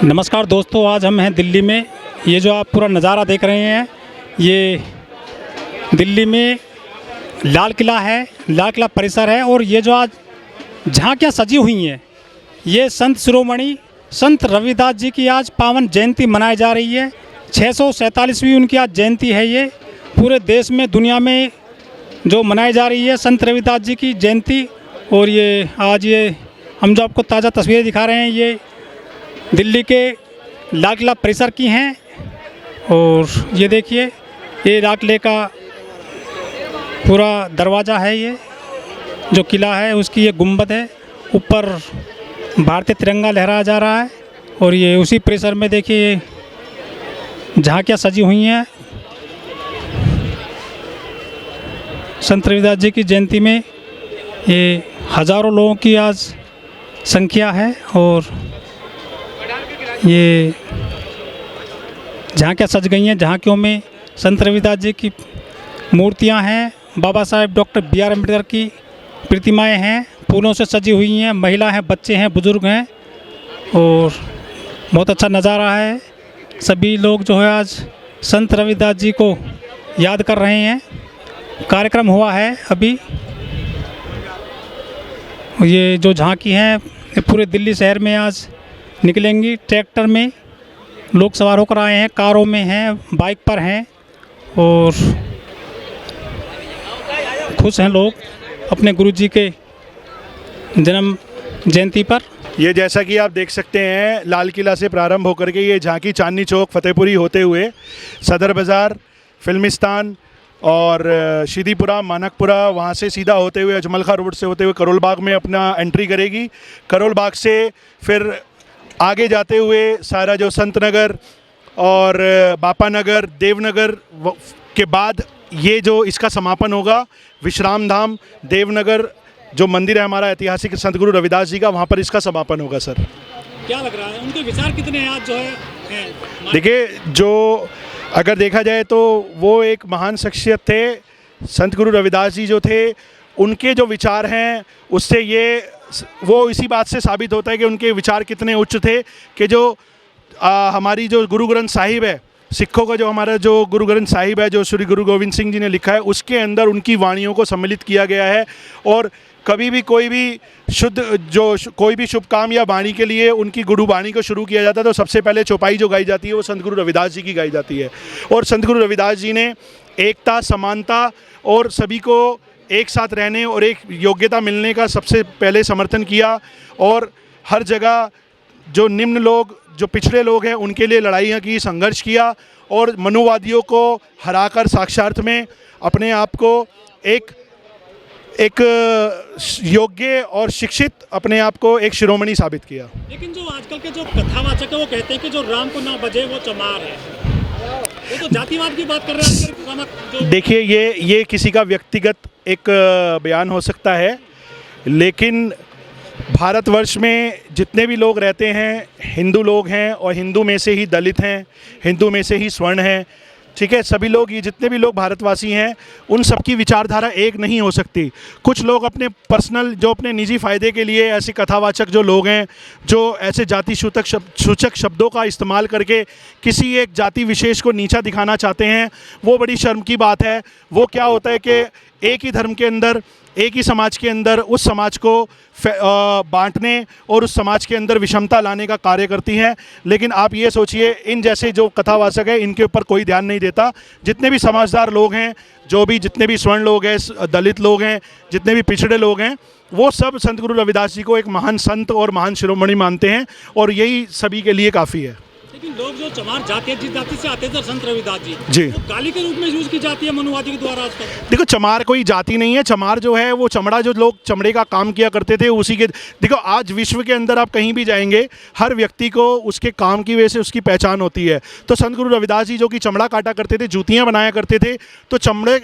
नमस्कार दोस्तों, आज हम हैं दिल्ली में। ये जो आप पूरा नज़ारा देख रहे हैं, ये दिल्ली में लाल किला है, लाल किला परिसर है। और ये जो आज झांकियाँ सजी हुई हैं, ये संत शिरोमणि संत रविदास जी की आज पावन जयंती मनाई जा रही है। 647वीं उनकी आज जयंती है। ये पूरे देश में, दुनिया में जो मनाई जा रही है संत रविदास जी की जयंती। और ये आज ये हम जो आपको ताज़ा तस्वीरें दिखा रहे हैं, ये दिल्ली के लाल किला परिसर की हैं। और ये देखिए, ये लाल किले का पूरा दरवाज़ा है। ये जो किला है उसकी ये गुंबद है, ऊपर भारतीय तिरंगा लहराया जा रहा है। और ये उसी परिसर में देखिए झांकियाँ सजी हुई हैं। संत रविदास जी की जयंती में ये हज़ारों लोगों की आज संख्या है। और ये झांकियाँ सज गई हैं। झांकियों में संत रविदास जी की मूर्तियां हैं, बाबा साहेब डॉक्टर B.R. अम्बेडकर की प्रतिमाएं हैं, फूलों से सजी हुई हैं। महिला हैं, बच्चे हैं, बुज़ुर्ग हैं। और बहुत अच्छा नज़ारा है। सभी लोग जो है आज संत रविदास जी को याद कर रहे हैं। कार्यक्रम हुआ है अभी। ये जो झांकी हैं ये पूरे दिल्ली शहर में आज निकलेंगी। ट्रैक्टर में लोग सवार होकर आए हैं, कारों में हैं, बाइक पर हैं। और खुश हैं लोग अपने गुरुजी के जन्म जयंती पर। ये जैसा कि आप देख सकते हैं, लाल किला से प्रारंभ होकर के ये झांकी चांदनी चौक, फतेहपुरी होते हुए सदर बाज़ार, फिल्मिस्तान और शिदीपुरा, मानकपुरा, वहाँ से सीधा होते हुए अजमल खां रोड से होते हुए करोल बाग में अपना एंट्री करेगी। करोल बाग से फिर आगे जाते हुए सारा जो संत नगर और बापा नगर, देवनगर के बाद ये जो इसका समापन होगा विश्राम धाम, देवनगर जो मंदिर है हमारा ऐतिहासिक संत गुरु रविदास जी का, वहाँ पर इसका समापन होगा। सर क्या लग रहा है, उनके विचार कितने आज जो है? देखिए, जो अगर देखा जाए तो वो एक महान शख्सियत थे। संत गुरु रविदास जी जो थे, उनके जो विचार हैं उससे वो इसी बात से साबित होता है कि उनके विचार कितने उच्च थे कि जो हमारी जो गुरु ग्रंथ साहिब है, सिखों का जो हमारा जो गुरु ग्रंथ साहिब है, जो श्री गुरु गोविंद सिंह जी ने लिखा है, उसके अंदर उनकी वाणियों को सम्मिलित किया गया है। और कभी भी कोई भी शुभ काम या वाणी के लिए उनकी गुरु वाणी को शुरू किया जाता है तो सबसे पहले चौपाई जो गाई जाती है वो संत गुरु रविदास जी की गाई जाती है। और संत गुरु रविदास जी ने एकता, समानता और सभी को एक साथ रहने और एक योग्यता मिलने का सबसे पहले समर्थन किया। और हर जगह जो निम्न लोग, जो पिछड़े लोग हैं, उनके लिए लड़ाइयाँ की, संघर्ष किया। और मनुवादियों को हराकर साक्षार्थ में अपने आप को एक योग्य और शिक्षित अपने आप को एक शिरोमणि साबित किया। लेकिन जो आजकल के जो कथावाचक है वो कहते हैं कि जो राम को ना बजे वो चमार है। वो तो जातिवाद की बात कर रहे हैं। देखिए, ये किसी का व्यक्तिगत एक बयान हो सकता है, लेकिन भारतवर्ष में जितने भी लोग रहते हैं हिंदू लोग हैं, और हिंदू में से ही दलित हैं, हिंदू में से ही स्वर्ण हैं, ठीक है। सभी लोग, ये जितने भी लोग भारतवासी हैं, उन सबकी विचारधारा एक नहीं हो सकती। कुछ लोग अपने पर्सनल, जो अपने निजी फ़ायदे के लिए ऐसे कथावाचक जो लोग हैं, जो ऐसे जाति सूचक शब्दों का इस्तेमाल करके किसी एक जाति विशेष को नीचा दिखाना चाहते हैं, वो बड़ी शर्म की बात है। वो क्या होता है कि एक ही धर्म के अंदर, एक ही समाज के अंदर उस समाज को बांटने और उस समाज के अंदर विषमता लाने का कार्य करती हैं। लेकिन आप ये सोचिए, इन जैसे जो कथावाचक हैं, इनके ऊपर कोई ध्यान नहीं देता। जितने भी समझदार लोग हैं, जितने भी स्वर्ण लोग हैं, दलित लोग हैं, जितने भी पिछड़े लोग हैं, वो सब संत गुरु रविदास जी को एक महान संत और महान शिरोमणि मानते हैं। और यही सभी के लिए काफ़ी है। लेकिन लोग जो चमार जाति है, जिस जाति से आते थे संत रविदास जी, वो गाली के रूप में यूज की जाती है मनुवादी के द्वारा आजकल। देखो, चमार कोई जाति नहीं है। चमार जो है वो चमड़ा, जो लोग चमड़े का काम किया करते थे उसी के। देखो, आज विश्व के अंदर आप कहीं भी जाएंगे, हर व्यक्ति को उसके काम की वजह से उसकी पहचान होती है। तो संत गुरु रविदास जी जो कि चमड़ा काटा करते थे, जूतियाँ बनाया करते थे, तो चमड़े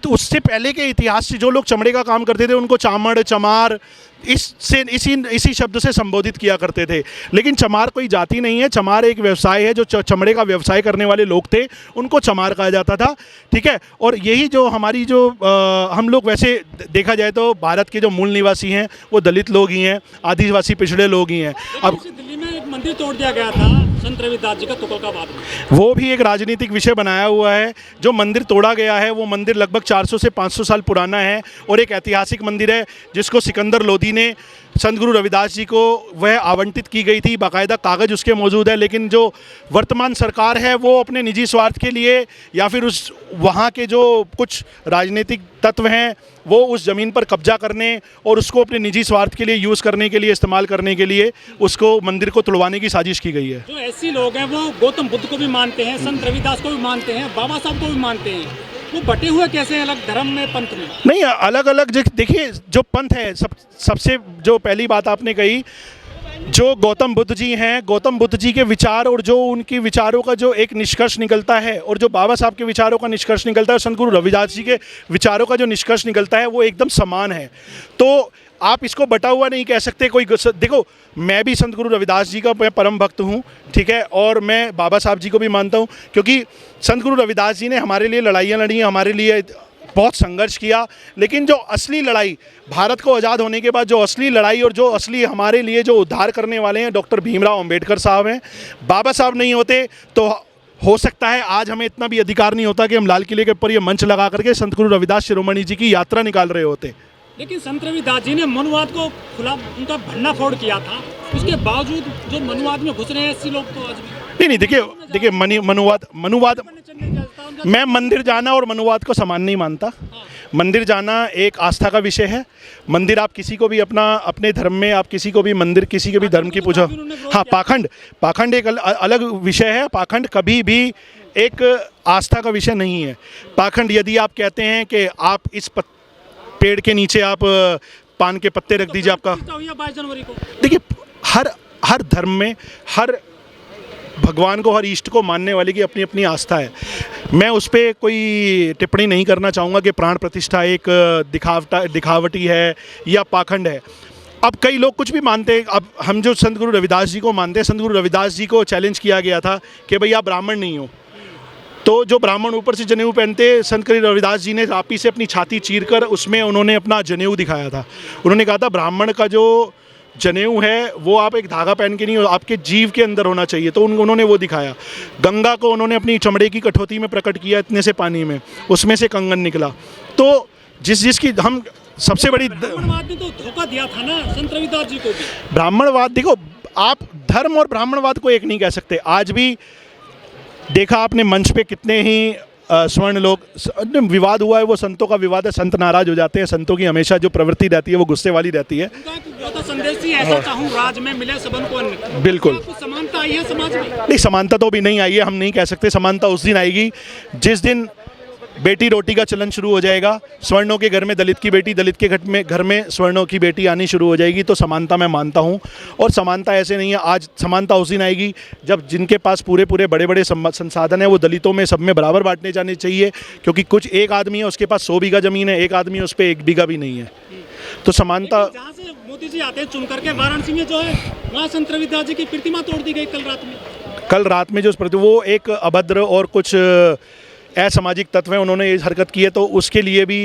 उससे पहले के इतिहास से जो लोग चमड़े का काम करते थे उनको चामड़, चमार इसी शब्द से संबोधित किया करते थे। लेकिन चमार कोई जाति नहीं है, चमार एक व्यवसाय है। जो चमड़े का व्यवसाय करने वाले लोग थे उनको चमार कहा जाता था, ठीक है। और यही जो हमारी जो हम लोग वैसे देखा जाए तो भारत के जो मूल निवासी हैं वो दलित लोग ही हैं, आदिवासी पिछड़े लोग ही हैं। अब दिल्ली में एक मंदिर तोड़ दिया गया था संत रविदास जी का तुगलकाबाद में, वो भी एक राजनीतिक विषय बनाया हुआ है। जो मंदिर तोड़ा गया है वो मंदिर लगभग 400 से 500 साल पुराना है और एक ऐतिहासिक मंदिर है जिसको सिकंदर लोदी ने संत गुरु रविदास जी को वह आवंटित की गई थी, बाकायदा कागज़ उसके मौजूद है। लेकिन जो वर्तमान सरकार है वो अपने निजी स्वार्थ के लिए या फिर उस वहाँ के जो कुछ राजनीतिक तत्व हैं वो उस ज़मीन पर कब्जा करने और उसको अपने निजी स्वार्थ के लिए यूज़ करने के लिए, इस्तेमाल करने के लिए उसको मंदिर को तुड़वाने की साजिश की गई है। जो ऐसे लोग हैं वो गौतम बुद्ध को भी मानते हैं, संत रविदास को भी मानते हैं, बाबा साहब को भी मानते हैं, वो बटे हुए कैसे अलग धर्म में, पंथ में? नहीं, अलग अलग देखिए, जो पंथ है सबसे जो पहली बात आपने कही, जो गौतम बुद्ध जी हैं, गौतम बुद्ध जी के विचार और जो उनके विचारों का जो एक निष्कर्ष निकलता है और जो बाबा साहब के विचारों का निष्कर्ष निकलता है और संत गुरु रविदास जी के विचारों का जो निष्कर्ष निकलता है वो एकदम समान है। तो आप इसको बटा हुआ नहीं कह सकते कोई। देखो, मैं भी संत गुरु रविदास जी का मैं परम भक्त हूँ, ठीक है, और मैं बाबा साहब जी को भी मानता हूँ क्योंकि संत गुरु रविदास जी ने हमारे लिए लड़ाइयाँ लड़ी हैं, हमारे लिए बहुत संघर्ष किया। लेकिन जो असली लड़ाई भारत को आज़ाद होने के बाद, जो असली लड़ाई और जो असली हमारे लिए जो उद्धार करने वाले हैं, डॉक्टर भीमराव अंबेडकर साहब हैं। बाबा साहब नहीं होते तो हो सकता है आज हमें इतना भी अधिकार नहीं होता कि हम लाल किले के ऊपर ये मंच लगा करके संत गुरु रविदास शिरोमणि जी की यात्रा निकाल रहे होते। लेकिन संत रविदास जी ने मनुवाद को खुला उनका भंडा फोड़ किया था, उसके बावजूद जो मनुवाद में घुस रहे हैं ऐसे लोग तो आज भी नहीं, देखिए मनुवाद मैं मंदिर जाना और मनुवाद को समान नहीं मानता। मंदिर जाना एक आस्था का विषय है। मंदिर आप किसी को भी अपने धर्म में आप किसी को भी मंदिर किसी के भी धर्म की पूजा, हाँ, पाखंड एक अलग विषय है। पाखंड कभी भी एक आस्था का विषय नहीं है। पाखंड यदि आप कहते हैं कि आप इस पेड़ के नीचे आप पान के पत्ते रख दीजिए, आपका 22 जनवरी को, देखिए, हर धर्म में हर भगवान को, हर इष्ट को मानने वाले की अपनी अपनी आस्था है। मैं उस पर कोई टिप्पणी नहीं करना चाहूँगा कि प्राण प्रतिष्ठा एक दिखावटी है या पाखंड है। अब कई लोग कुछ भी मानते हैं। अब हम जो संत गुरु रविदास जी को मानते हैं, संत गुरु रविदास जी को चैलेंज किया गया था कि भाई आप ब्राह्मण नहीं हो, तो जो ब्राह्मण ऊपर से जनेऊ पहनते, संत गुरु रविदास जी ने आपी से अपनी छाती चीरकर उसमें उन्होंने अपना जनेऊ दिखाया था। उन्होंने कहा था ब्राह्मण का जो जनेऊ है वो आप एक धागा पहन के नहीं, आपके जीव के अंदर होना चाहिए, तो उन्होंने वो दिखाया। गंगा को उन्होंने अपनी चमड़े की कठौती में प्रकट किया, इतने से पानी में, उसमें से कंगन निकला। तो जिसकी हम सबसे बड़ी ब्राह्मणवाद ने तो धोखा दिया था ना संत रविदास जी को भी। ब्राह्मणवाद, देखो, आप धर्म और ब्राह्मणवाद को एक नहीं कह सकते। आज भी देखा आपने मंच पे कितने ही स्वर्ण लोग, विवाद हुआ है, वो संतों का विवाद है, संत नाराज हो जाते हैं। संतों की हमेशा जो प्रवृत्ति रहती है वो गुस्से वाली रहती है। तो संदेश ही ऐसा चाहूं राज में मिले सबन को अन्न। बिल्कुल, समानता आई है समाज में? नहीं, समानता तो भी नहीं आई है। हम नहीं कह सकते। समानता उस दिन आएगी जिस दिन बेटी रोटी का चलन शुरू हो जाएगा। स्वर्णों के घर में दलित की बेटी, दलित के घर में स्वर्णों की बेटी आनी शुरू हो जाएगी। तो समानता मैं मानता हूँ, और समानता ऐसे नहीं है। आज समानता उस दिन आएगी जब जिनके पास पूरे बड़े बड़े संसाधन है वो दलितों में सब में बराबर बांटने जाने चाहिए। क्योंकि कुछ एक आदमी है उसके पास 100 बीघा ज़मीन है, एक आदमी है उस पर 1 बीघा भी नहीं है। तो समानता, जहाँ से मोदी जी आते हैं चुन करके, वाराणसी में जो है वहाँ संत रविदास जी की प्रतिमा तोड़ दी गई कल रात में। जो वो एक अभद्र और कुछ असामाजिक तत्व हैं, उन्होंने ये हरकत की है, तो उसके लिए भी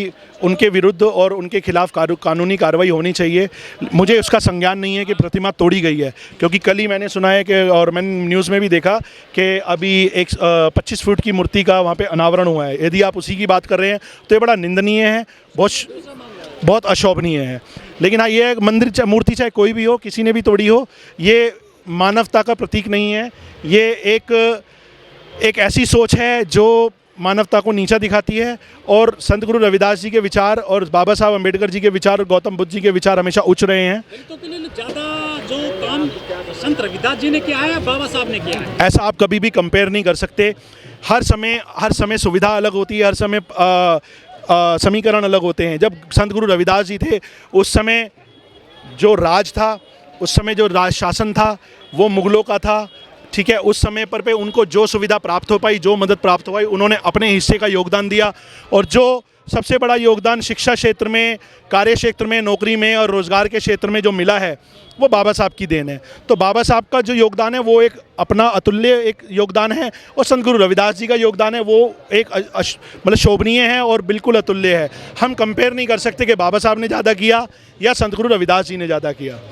उनके विरुद्ध और उनके खिलाफ कानूनी कार्रवाई होनी चाहिए। मुझे उसका संज्ञान नहीं है कि प्रतिमा तोड़ी गई है, क्योंकि कल ही मैंने सुना है कि, और मैंने न्यूज़ में भी देखा कि अभी एक 25 फुट की मूर्ति का वहाँ पे अनावरण हुआ है। यदि आप उसी की बात कर रहे हैं तो ये बड़ा निंदनीय है, बहुत अशोभनीय है। लेकिन हाँ, ये मंदिर मूर्ति चाहे कोई भी हो, किसी ने भी तोड़ी हो, ये मानवता का प्रतीक नहीं है। ये एक ऐसी सोच है जो मानवता को नीचा दिखाती है। और संत गुरु रविदास जी के विचार और बाबा साहब अम्बेडकर जी के विचार और गौतम बुद्ध जी के विचार हमेशा उच्च रहे हैं। तो के लिए ज़्यादा जो काम संत रविदास जी ने किया है, बाबा साहब ने किया है, ऐसा आप कभी भी कंपेयर नहीं कर सकते। हर समय सुविधा अलग होती है, हर समय समीकरण अलग होते हैं। जब संत गुरु रविदास जी थे उस समय जो राज था, उस समय जो राज शासन था वो मुगलों का था, ठीक है। उस समय पे उनको जो सुविधा प्राप्त हो पाई, जो मदद प्राप्त हो पाई, उन्होंने अपने हिस्से का योगदान दिया। और जो सबसे बड़ा योगदान शिक्षा क्षेत्र में, कार्य क्षेत्र में, नौकरी में और रोज़गार के क्षेत्र में जो मिला है वो बाबा साहब की देन है। तो बाबा साहब का जो योगदान है वो एक अपना अतुल्य एक योगदान है, और संत गुरु रविदास जी का योगदान है वो एक मतलब शोभनीय है और बिल्कुल अतुल्य है। हम कंपेयर नहीं कर सकते कि बाबा साहब ने ज़्यादा किया या संत गुरु रविदास जी ने ज़्यादा किया।